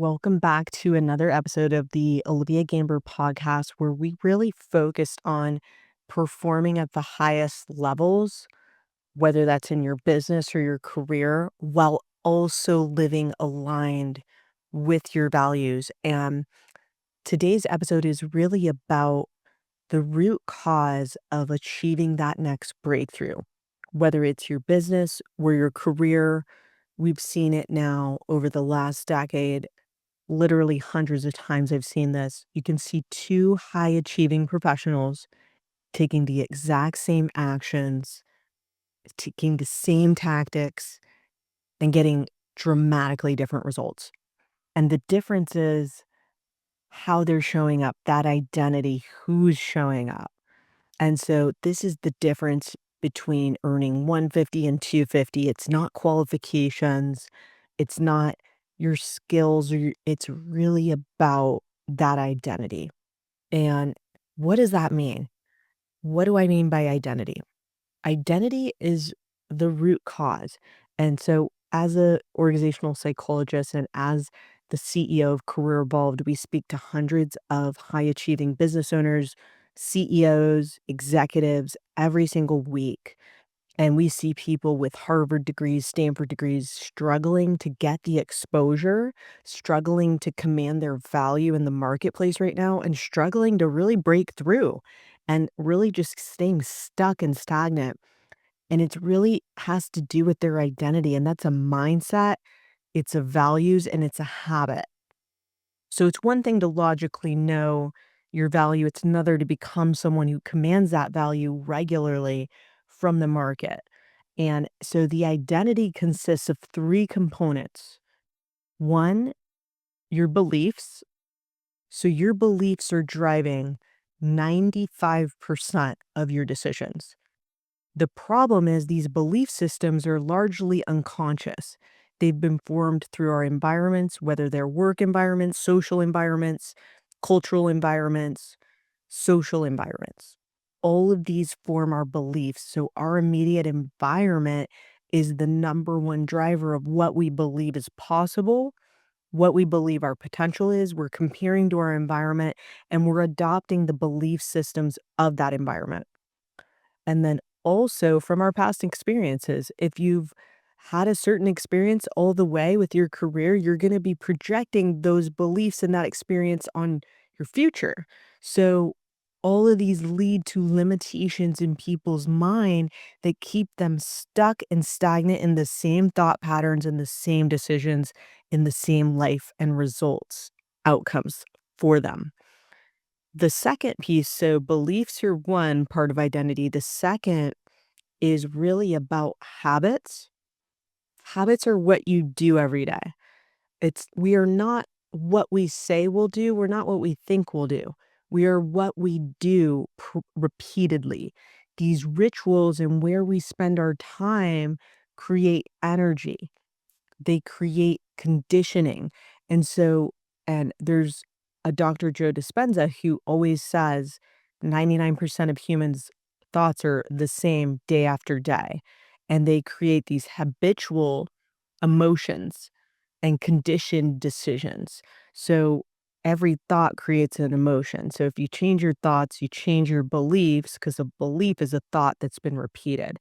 Welcome back to another episode of the Olivia Gamber podcast, where we really focused on performing at the highest levels, whether that's in your business or your career, while also living aligned with your values. And today's episode is really about the root cause of achieving that next breakthrough, whether it's your business or your career. We've seen it now over the last decade. Literally hundreds of times I've seen this. You can see two high achieving professionals taking the exact same actions, taking the same tactics, and getting dramatically different results. And the difference is how they're showing up, that identity, who's showing up. And so this is the difference between earning 150 and 250. It's not qualifications. It's not your skills it's really about that identity. And what does that mean? What do I mean by identity? Identity is the root cause. And so as a organizational psychologist and as the CEO of Career Evolved, we speak to hundreds of high achieving business owners, CEOs, executives every single week. And we see people with Harvard degrees, Stanford degrees struggling to get the exposure, struggling to command their value in the marketplace right now, and struggling to really break through and really just staying stuck and stagnant. And it's really has to do with their identity. And that's a mindset, it's a values, and it's a habit. So it's one thing to logically know your value. It's another to become someone who commands that value regularly from the market. And so the identity consists of three components. One, your beliefs. So your beliefs are driving 95% of your decisions. The problem is these belief systems are largely unconscious. They've been formed through our environments, whether they're work environments, social environments, cultural environments, social environments. All of these form our beliefs. So our immediate environment is the number one driver of what we believe is possible, what we believe our potential is. We're comparing to our environment and we're adopting the belief systems of that environment. And then also from our past experiences, if you've had a certain experience all the way with your career, you're going to be projecting those beliefs and that experience on your future. So all of these lead to limitations in people's mind that keep them stuck and stagnant in the same thought patterns and the same decisions in the same life and results, outcomes for them. The second piece, so beliefs are one part of identity. The second is really about habits. Habits are what you do every day. We are not what we say we'll do. We're not what we think we'll do. We are what we do repeatedly. These rituals and where we spend our time create energy. They create conditioning. And so, and there's a Dr. Joe Dispenza who always says 99% of humans' thoughts are the same day after day. And they create these habitual emotions and conditioned decisions. So every thought creates an emotion. So if you change your thoughts, you change your beliefs, because a belief is a thought that's been repeated.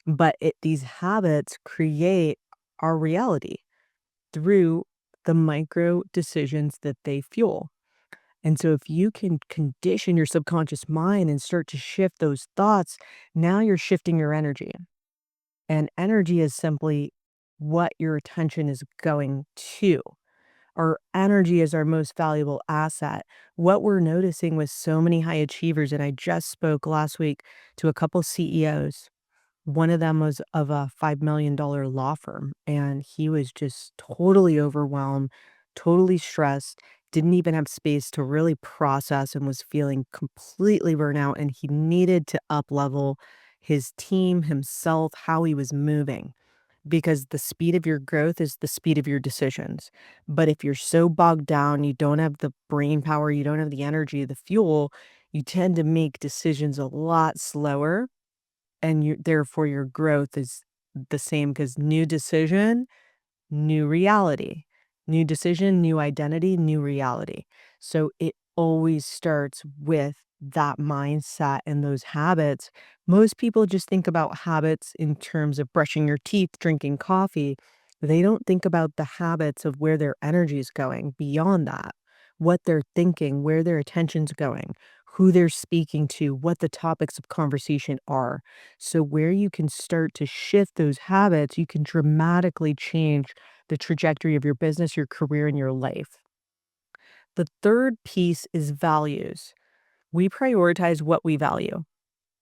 But these habits create our reality through the micro decisions that they fuel. And so if you can condition your subconscious mind and start to shift those thoughts, now you're shifting your energy. And energy is simply what your attention is going to. Our energy is our most valuable asset. What we're noticing with so many high achievers, and I just spoke last week to a couple CEOs. One of them was of a $5 million law firm, and he was just totally overwhelmed, totally stressed, didn't even have space to really process and was feeling completely burnt out, and he needed to up level his team, himself, how he was moving, because the speed of your growth is the speed of your decisions. But if you're so bogged down, you don't have the brain power, you don't have the energy, the fuel, you tend to make decisions a lot slower, and therefore your growth is the same, because new decision, new reality. New decision, new identity, new reality. So it always starts with that mindset and those habits. Most people just think about habits in terms of brushing your teeth, drinking coffee. They don't think about the habits of where their energy is going beyond that, what they're thinking, where their attention's going, who they're speaking to, what the topics of conversation are. So, where you can start to shift those habits, you can dramatically change the trajectory of your business, your career, and your life. The third piece is values. We prioritize what we value.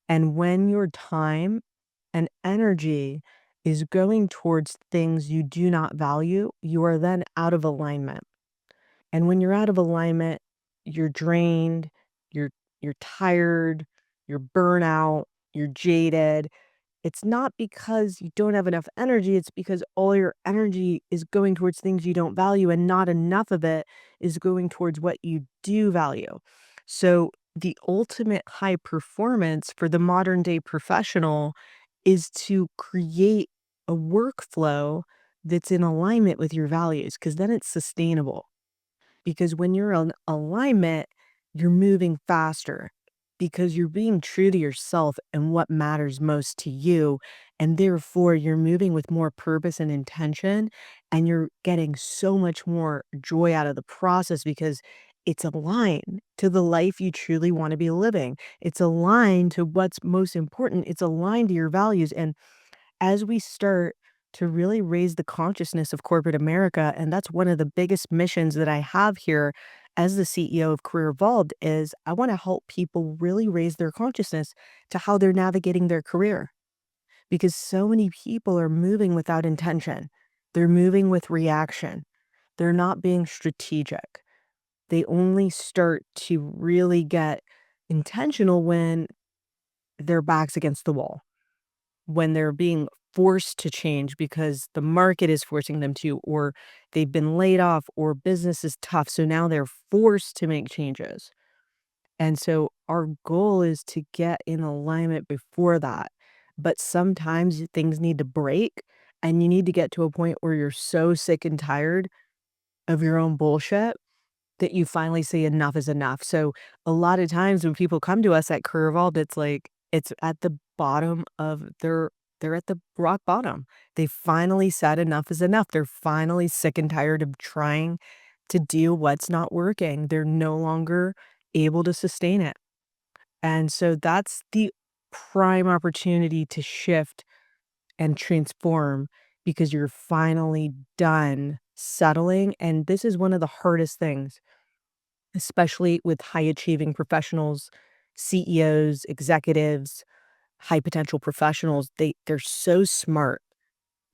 And when your time and energy is going towards things you do not value, you are then out of alignment. And when you're out of alignment, you're drained, you're you're tired, you're burnout, you're jaded, it's not because you don't have enough energy, it's because all your energy is going towards things you don't value, and not enough of it is going towards what you do value. So, the ultimate high performance for the modern day professional is to create a workflow that's in alignment with your values, because then it's sustainable. Because when you're in alignment, you're moving faster because you're being true to yourself and what matters most to you. And therefore, you're moving with more purpose and intention, and you're getting so much more joy out of the process because it's aligned to the life you truly want to be living. It's aligned to what's most important. It's aligned to your values. And as we start to really raise the consciousness of corporate America, and that's one of the biggest missions that I have here as the CEO of Career Evolved is I want to help people really raise their consciousness to how they're navigating their career because so many people are moving without intention. They're moving with reaction. They're not being strategic. They only start to really get intentional when their back's against the wall, when they're being forced to change because the market is forcing them to, or they've been laid off, or business is tough. So now they're forced to make changes. And so our goal is to get in alignment before that. But sometimes things need to break and you need to get to a point where you're so sick and tired of your own bullshit that you finally say enough is enough. So a lot of times when people come to us at Curveball, it's like it's at the bottom of they're at the rock bottom. They finally said enough is enough. They're finally sick and tired of trying to do what's not working. They're no longer able to sustain it. And so that's the prime opportunity to shift and transform because you're finally done settling. And this is one of the hardest things, especially with high achieving professionals, CEOs, executives, high potential professionals. They're so smart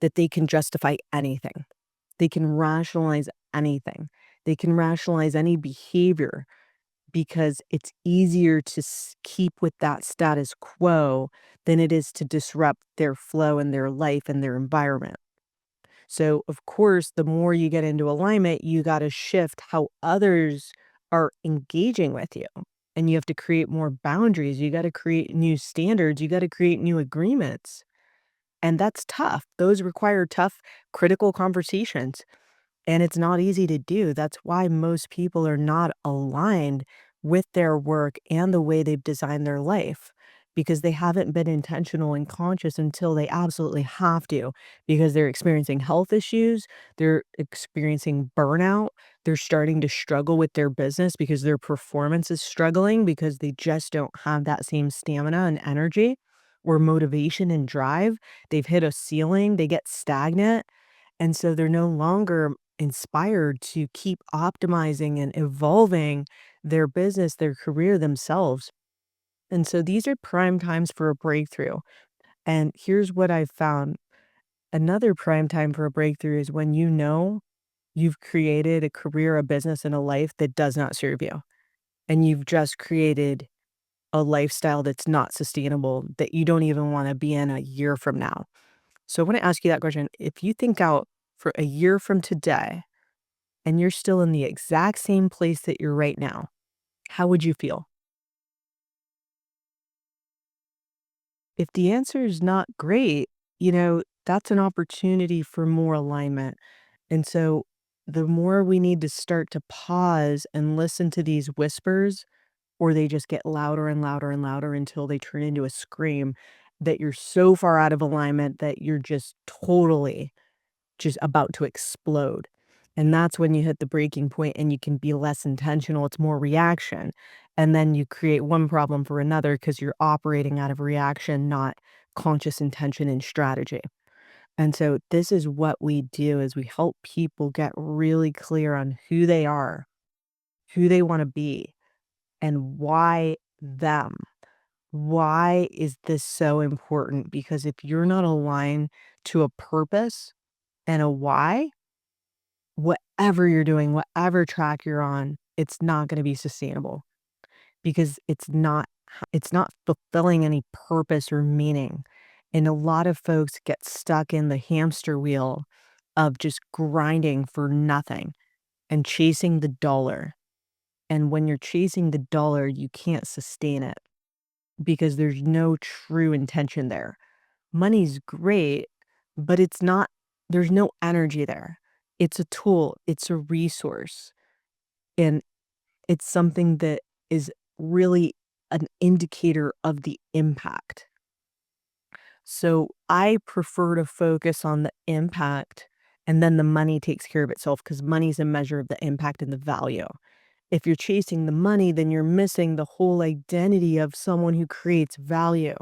that they can justify anything. They can rationalize anything. They can rationalize any behavior because it's easier to keep with that status quo than it is to disrupt their flow and their life and their environment. So, of course, the more you get into alignment, you got to shift how others are engaging with you. And you have to create more boundaries. You got to create new standards. You got to create new agreements. And that's tough. Those require tough, critical conversations. And it's not easy to do. That's why most people are not aligned with their work and the way they've designed their life because they haven't been intentional and conscious until they absolutely have to because they're experiencing health issues, they're experiencing burnout, they're starting to struggle with their business because their performance is struggling because they just don't have that same stamina and energy or motivation and drive. They've hit a ceiling, they get stagnant, and so they're no longer inspired to keep optimizing and evolving their business, their career themselves. And so these are prime times for a breakthrough. And here's what I've found. Another prime time for a breakthrough is when you know you've created a career, a business, and a life that does not serve you. And you've just created a lifestyle that's not sustainable, that you don't even want to be in a year from now. So I want to ask you that question. If you think out for a year from today, and you're still in the exact same place that you're right now, how would you feel? If the answer is not great, that's an opportunity for more alignment. And so the more we need to start to pause and listen to these whispers, or they just get louder and louder and louder until they turn into a scream that you're so far out of alignment that you're just totally just about to explode. And that's when you hit the breaking point and you can be less intentional. It's more reaction. And then you create one problem for another because you're operating out of reaction, not conscious intention and strategy. And so this is what we do is we help people get really clear on who they are, who they want to be, and why them. Why is this so important? Because if you're not aligned to a purpose and a why, whatever you're doing, whatever track you're on, it's not going to be sustainable because it's not fulfilling any purpose or meaning. And a lot of folks get stuck in the hamster wheel of just grinding for nothing and chasing the dollar. And when you're chasing the dollar, you can't sustain it because there's no true intention there. Money's great, but there's no energy there. It's a tool, it's a resource, and it's something that is really an indicator of the impact. So I prefer to focus on the impact and then the money takes care of itself because money's a measure of the impact and the value. If you're chasing the money, then you're missing the whole identity of someone who creates value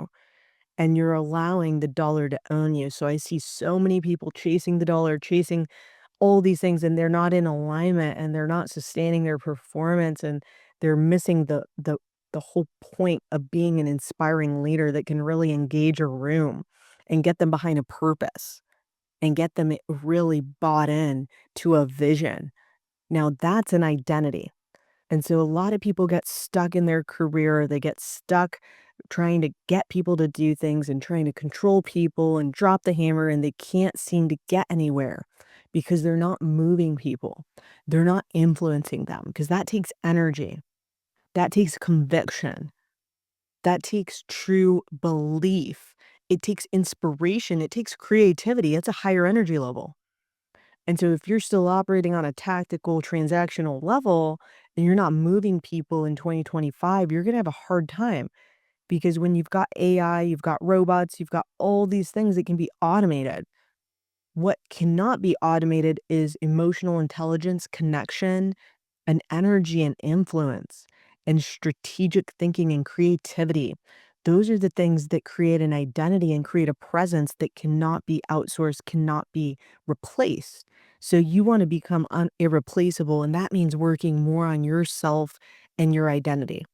and you're allowing the dollar to own you. So I see so many people chasing the dollar, chasing all these things, and they're not in alignment and they're not sustaining their performance and they're missing the whole point of being an inspiring leader that can really engage a room and get them behind a purpose and get them really bought in to a vision. Now that's an identity. And so a lot of people get stuck in their career. They get stuck trying to get people to do things and trying to control people and drop the hammer, and they can't seem to get anywhere because they're not moving people. They're not influencing them because that takes energy. That takes conviction. That takes true belief. It takes inspiration. It takes creativity. It's a higher energy level. And so if you're still operating on a tactical transactional level and you're not moving people in 2025, you're going to have a hard time because when you've got AI, you've got robots, you've got all these things that can be automated. What cannot be automated is emotional intelligence, connection, and energy and influence and strategic thinking and creativity. Those are the things that create an identity and create a presence that cannot be outsourced, cannot be replaced. So you want to become irreplaceable, and that means working more on yourself and your identity.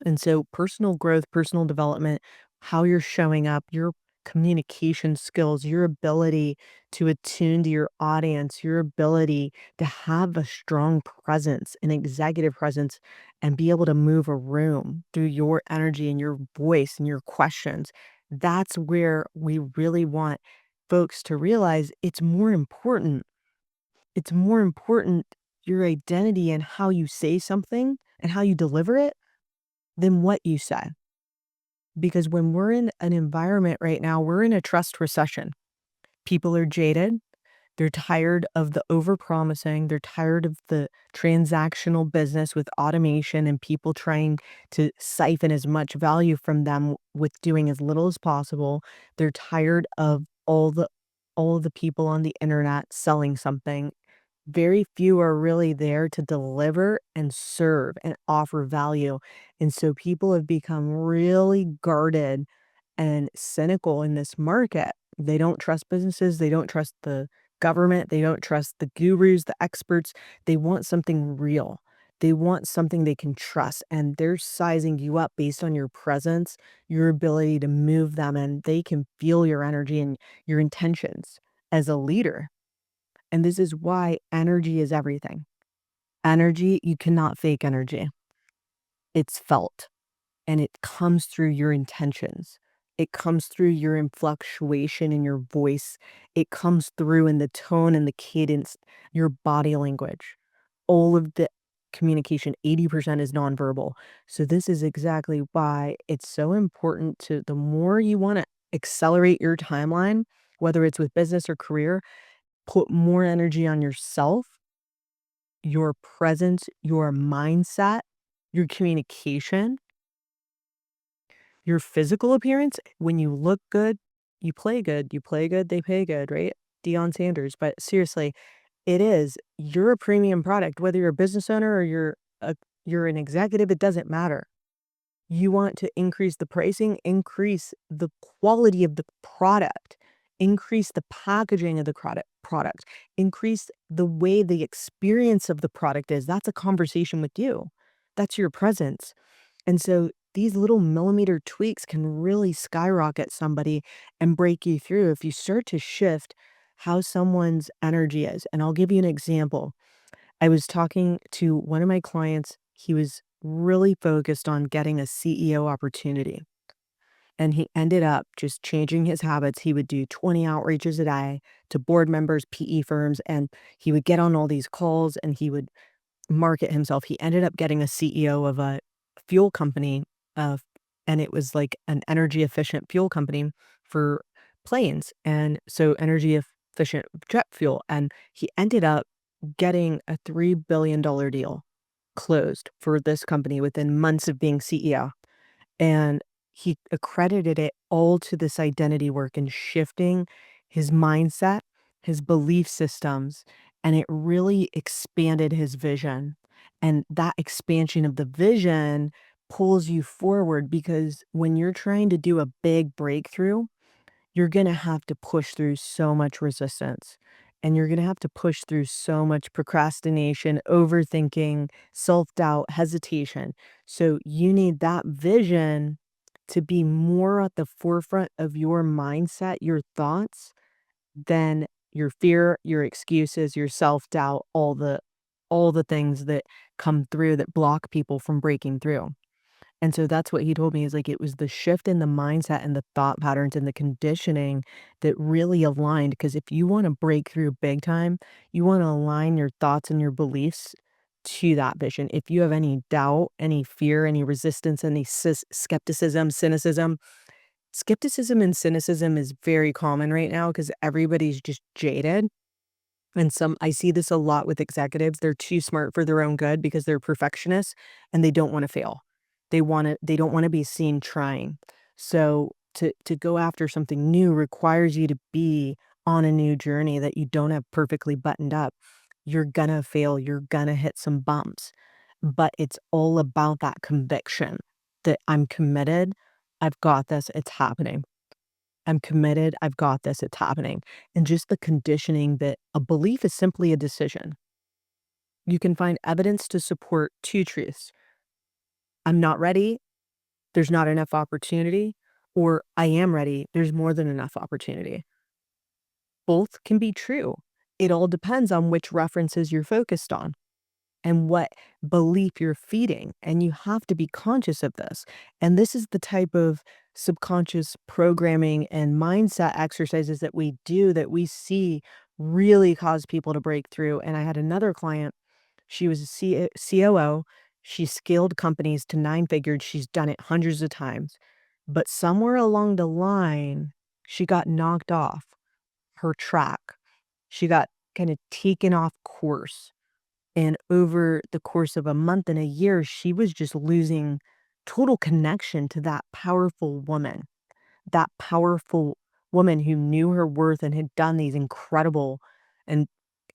And so personal growth, personal development, how you're showing up, your communication skills, your ability to attune to your audience, your ability to have a strong presence, an executive presence, and be able to move a room through your energy and your voice and your questions. That's where we really want folks to realize it's more important. It's more important your identity and how you say something and how you deliver it than what you say. Because when we're in an environment right now, we're in a trust recession. People are jaded. They're tired of the overpromising. They're tired of the transactional business with automation and people trying to siphon as much value from them with doing as little as possible. They're tired of all the people on the internet selling something. Very few are really there to deliver and serve and offer value. And so people have become really guarded and cynical in this market. They don't trust businesses, they don't trust the government, they don't trust the gurus, the experts. They want something real. They want something they can trust, and they're sizing you up based on your presence, your ability to move them, and they can feel your energy and your intentions as a leader. And this is why energy is everything. Energy, you cannot fake energy. It's felt and it comes through your intentions. It comes through your influctuation in your voice. It comes through in the tone and the cadence, your body language. All of the communication, 80% is nonverbal. So this is exactly why it's so important to the more you want to accelerate your timeline, whether it's with business or career, put more energy on yourself, your presence, your mindset, your communication, your physical appearance. When you look good, you play good. You play good, they pay good, right? Deion Sanders. But seriously, it is. You're a premium product, whether you're a business owner or you're an executive, it doesn't matter. You want to increase the pricing, increase the quality of the product, increase the packaging of the product, increase the way the experience of the product is. That's a conversation with you. That's your presence. And so these little millimeter tweaks can really skyrocket somebody and break you through if you start to shift how someone's energy is. And I'll give you an example. I was talking to one of my clients. He was really focused on getting a CEO opportunity. And he ended up just changing his habits. He would do 20 outreaches a day to board members, PE firms, and he would get on all these calls and he would market himself. He ended up getting a CEO of a fuel company, uh, and it was like an energy efficient fuel company for planes. And so energy efficient jet fuel. And he ended up getting a $3 billion deal closed for this company within months of being CEO. And he accredited it all to this identity work and shifting his mindset, his belief systems, and it really expanded his vision. And that expansion of the vision pulls you forward because when you're trying to do a big breakthrough, you're gonna have to push through so much resistance, and you're gonna have to push through so much procrastination, overthinking, self-doubt, hesitation. So you need that vision to be more at the forefront of your mindset, your thoughts, than your fear, your excuses, your self-doubt, all the things that come through that block people from breaking through. And so that's what he told me is like it was the shift in the mindset and the thought patterns and the conditioning that really aligned. Because if you want to break through big time, you want to align your thoughts and your beliefs to that vision. If you have any doubt, any fear, any resistance, any skepticism, cynicism, skepticism and cynicism is very common right now because everybody's just jaded. And some I see this a lot with executives. They're too smart for their own good because they're perfectionists and they don't wanna fail. They don't wanna be seen trying. So to go after something new requires you to be on a new journey that you don't have perfectly buttoned up. You're gonna fail, you're gonna hit some bumps, but it's all about that conviction that I'm committed, I've got this, it's happening. I'm committed. I've got this. It's happening. And just the conditioning that a belief is simply a decision. You can find evidence to support two truths. I'm not ready. There's not enough opportunity. Or I am ready. There's more than enough opportunity. Both can be true. It all depends on which references you're focused on and what belief you're feeding. And you have to be conscious of this. And this is the type of subconscious programming and mindset exercises that we do that we see really cause people to break through. And I had another client, she was a COO. She scaled companies to nine figures. She's done it hundreds of times. But somewhere along the line, she got knocked off her track. She got kind of taken off course and over the course of a month and a year, she was just losing total connection to that powerful woman who knew her worth and had done these incredible and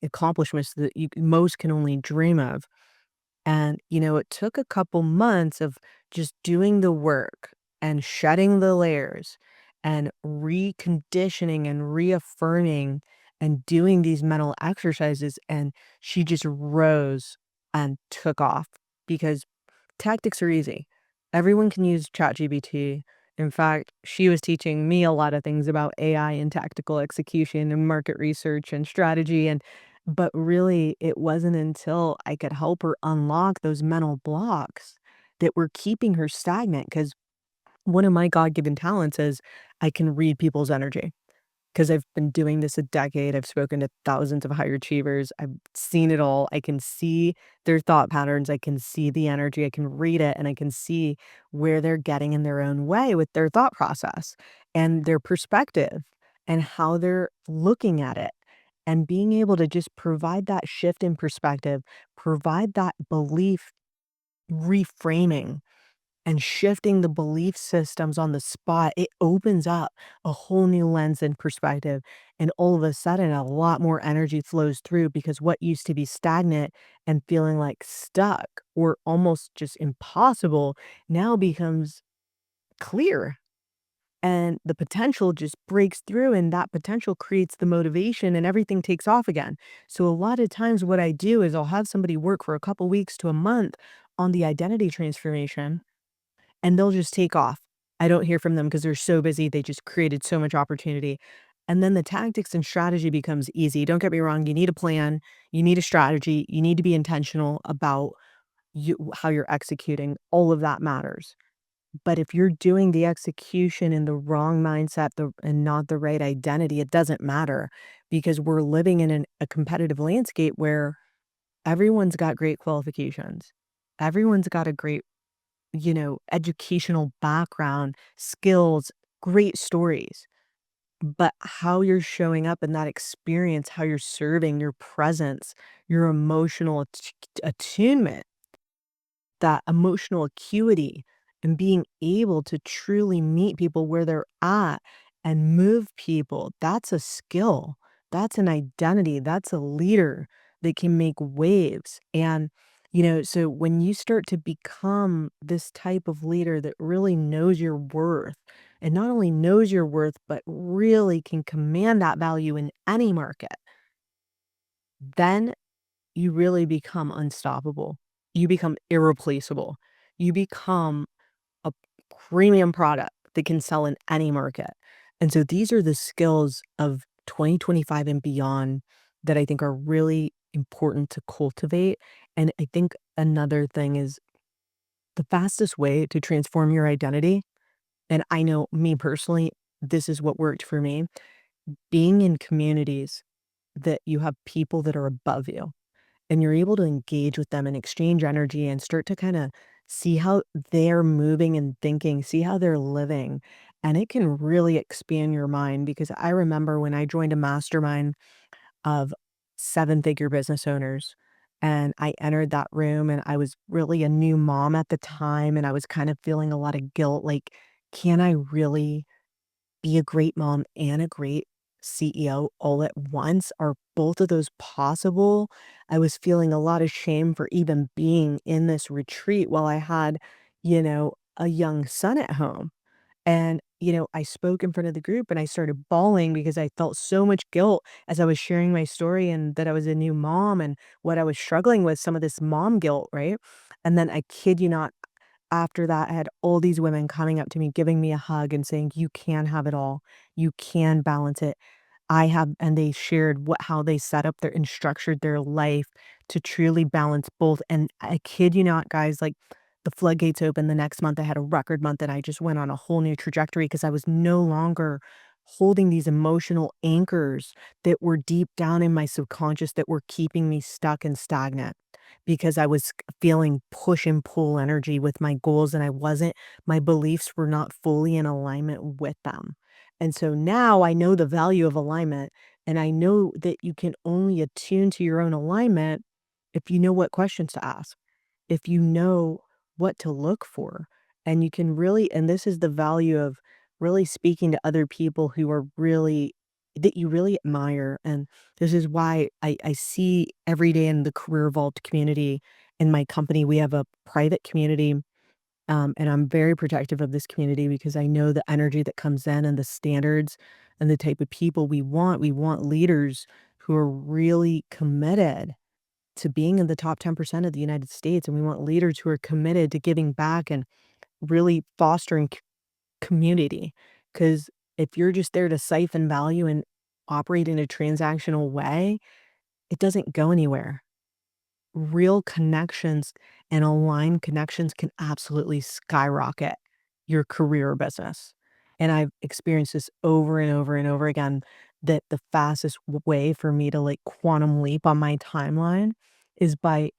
accomplishments that most can only dream of. And, it took a couple months of just doing the work and shedding the layers and reconditioning and reaffirming and doing these mental exercises. And she just rose and took off because tactics are easy. Everyone can use ChatGPT. In fact, she was teaching me a lot of things about AI and tactical execution and market research and strategy but really it wasn't until I could help her unlock those mental blocks that were keeping her stagnant because one of my God-given talents is I can read people's energy. Because I've been doing this a decade, I've spoken to thousands of high achievers, I've seen it all, I can see their thought patterns, I can see the energy, I can read it, and I can see where they're getting in their own way with their thought process, and their perspective, and how they're looking at it, And being able to just provide that shift in perspective, provide that belief reframing and shifting the belief systems on the spot, it opens up a whole new lens and perspective. And all of a sudden, a lot more energy flows through because what used to be stagnant and feeling like stuck or almost just impossible now becomes clear. And the potential just breaks through, and that potential creates the motivation, and everything takes off again. So, a lot of times, what I do is I'll have somebody work for a couple weeks to a month on the identity transformation and they'll just take off. I don't hear from them because 'cause they're so busy, they just created so much opportunity, and then the tactics and strategy becomes easy. Don't get me wrong, you need a plan, you need a strategy, you need to be intentional about how you're executing, all of that matters. But if you're doing the execution in the wrong mindset, and not the right identity, it doesn't matter because we're living in a competitive landscape where everyone's got great qualifications. Everyone's got a great educational background, skills, great stories. But how you're showing up in that experience, how you're serving, your presence, your emotional attunement, that emotional acuity, and being able to truly meet people where they're at and move people, that's a skill. That's an identity. That's a leader that can make waves. And, so when you start to become this type of leader that really knows your worth, and not only knows your worth, but really can command that value in any market, then you really become unstoppable. You become irreplaceable. You become a premium product that can sell in any market. And so these are the skills of 2025 and beyond that I think are really important to cultivate. And I think another thing is the fastest way to transform your identity, and I know me personally, this is what worked for me, being in communities that you have people that are above you and you're able to engage with them and exchange energy and start to kind of see how they're moving and thinking, see how they're living. And it can really expand your mind because I remember when I joined a mastermind of seven-figure business owners and I entered that room and I was really a new mom at the time and I was kind of feeling a lot of guilt like, can I really be a great mom and a great CEO all at once? Are both of those possible? I was feeling a lot of shame for even being in this retreat while I had, a young son at home. And, I spoke in front of the group and I started bawling because I felt so much guilt as I was sharing my story and that I was a new mom and what I was struggling with, some of this mom guilt, right? And then I kid you not, after that, I had all these women coming up to me, giving me a hug and saying, "You can have it all. You can balance it." And they shared how they set up their and structured their life to truly balance both. And I kid you not, guys, like the floodgates opened the next month. I had a record month and I just went on a whole new trajectory because I was no longer holding these emotional anchors that were deep down in my subconscious that were keeping me stuck and stagnant because I was feeling push and pull energy with my goals and my beliefs were not fully in alignment with them. And so now I know the value of alignment and I know that you can only attune to your own alignment if you know what questions to ask, if you know what to look for. And you can really, and this is the value of really speaking to other people who are really, that you really admire. And this is why I see every day in the Career Vault community in my company, we have a private community. And I'm very protective of this community because I know the energy that comes in and the standards and the type of people we want. We want leaders who are really committed to being in the top 10% of the United States. And we want leaders who are committed to giving back and really fostering community. Because if you're just there to siphon value and operate in a transactional way, it doesn't go anywhere. Real connections and aligned connections can absolutely skyrocket your career or business. And I've experienced this over and over and over again that the fastest way for me to like quantum leap on my timeline is by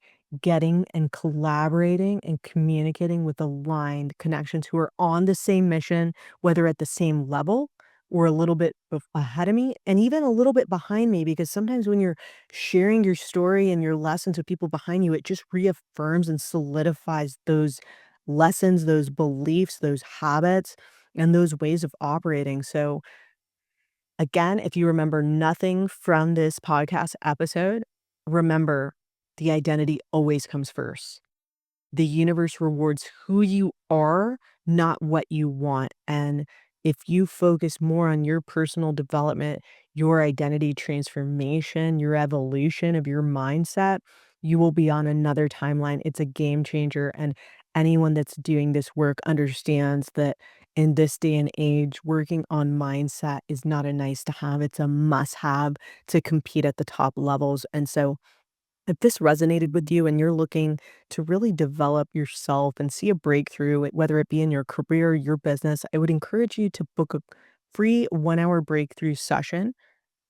getting and collaborating and communicating with aligned connections who are on the same mission, whether at the same level or a little bit ahead of me and even a little bit behind me, because sometimes when you're sharing your story and your lessons with people behind you, it just reaffirms and solidifies those lessons, those beliefs, those habits, and those ways of operating. So, again, if you remember nothing from this podcast episode, remember the identity always comes first. The universe rewards who you are, not what you want. And if you focus more on your personal development, your identity transformation, your evolution of your mindset, you will be on another timeline. It's a game changer. And anyone that's doing this work understands that in this day and age, working on mindset is not a nice to have, it's a must have to compete at the top levels. And so, if this resonated with you and you're looking to really develop yourself and see a breakthrough, whether it be in your career, your business, I would encourage you to book a free 1 hour breakthrough session.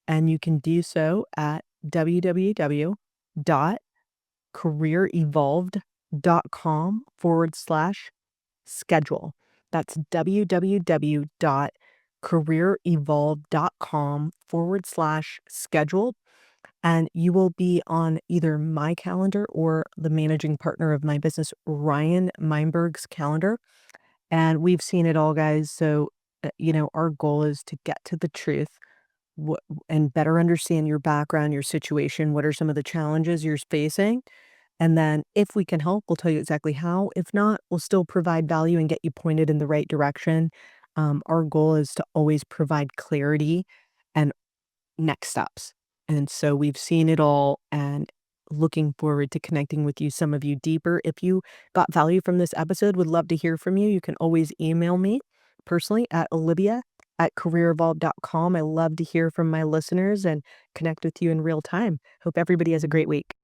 And you can do so at www.careerevolved.com/schedule. That's www.careerevolved.com/schedule, and you will be on either my calendar or the managing partner of my business, Ryan Meinberg's calendar. And we've seen it all, guys. So, our goal is to get to the truth and better understand your background, your situation. What are some of the challenges you're facing? And then, if we can help, we'll tell you exactly how. If not, we'll still provide value and get you pointed in the right direction. Our goal is to always provide clarity and next steps. And so we've seen it all and looking forward to connecting with you, some of you deeper. If you got value from this episode, would love to hear from you. You can always email me personally at olivia@careerevolve.com. I love to hear from my listeners and connect with you in real time. Hope everybody has a great week.